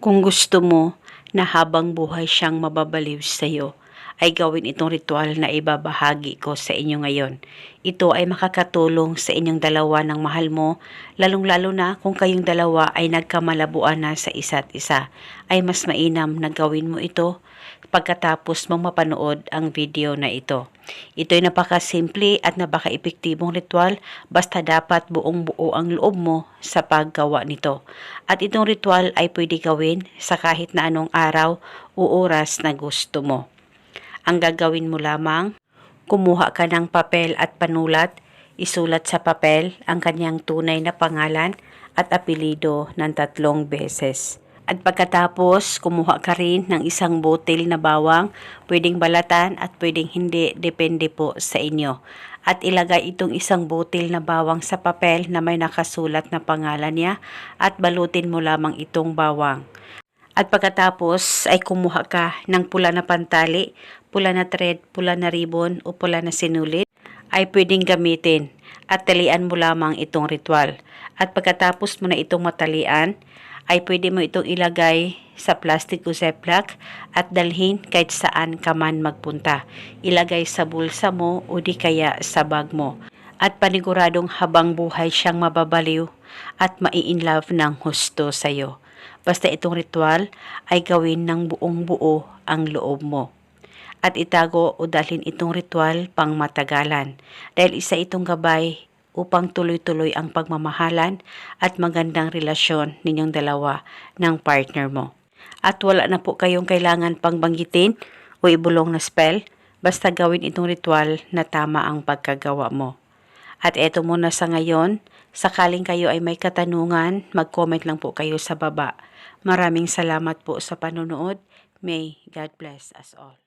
Kung gusto mo na habang buhay siyang mababaliw sa iyo, ay gawin itong ritual na ibabahagi ko sa inyo ngayon. Ito ay makakatulong sa inyong dalawa ng mahal mo, lalong-lalo na kung kayong dalawa ay nagkamalabuan na sa isa't isa. Ay mas mainam na gawin mo ito pagkatapos mong mapanood ang video na ito. Ito ay napakasimple at napaka-epektibong ritual, basta dapat buong buo ang loob mo sa paggawa nito. At itong ritual ay pwede gawin sa kahit na anong araw o oras na gusto mo. Ang gagawin mo lamang, kumuha ka ng papel at panulat, isulat sa papel ang kanyang tunay na pangalan at apelido ng 3 beses. At pagkatapos, kumuha ka rin ng isang botel na bawang, pwedeng balatan at pwedeng hindi, depende po sa inyo. At ilagay itong isang botel na bawang sa papel na may nakasulat na pangalan niya at balutin mo lamang itong bawang. At pagkatapos ay kumuha ka ng pula na pantali, pula na thread, pula na ribbon o pula na sinulit ay pwedeng gamitin at talian mo lamang itong ritual. At pagkatapos mo na itong matalian ay pwede mo itong ilagay sa plastic o ziplock at dalhin kahit saan ka man magpunta. Ilagay sa bulsa mo o di kaya sa bag mo. At paniguradong habang buhay siyang mababaliw at mai-inlove ng husto sa'yo. Basta itong ritual ay gawin ng buong buo ang loob mo. At itago o dalhin itong ritual pang matagalan dahil isa itong gabay upang tuloy-tuloy ang pagmamahalan at magandang relasyon ninyong dalawa ng partner mo. At wala na po kayong kailangan pang banggitin o ibulong na spell, basta gawin itong ritual na tama ang pagkagawa mo. At eto muna sa ngayon, sakaling kayo ay may katanungan, mag-comment lang po kayo sa baba. Maraming salamat po sa panonood. May God bless us all.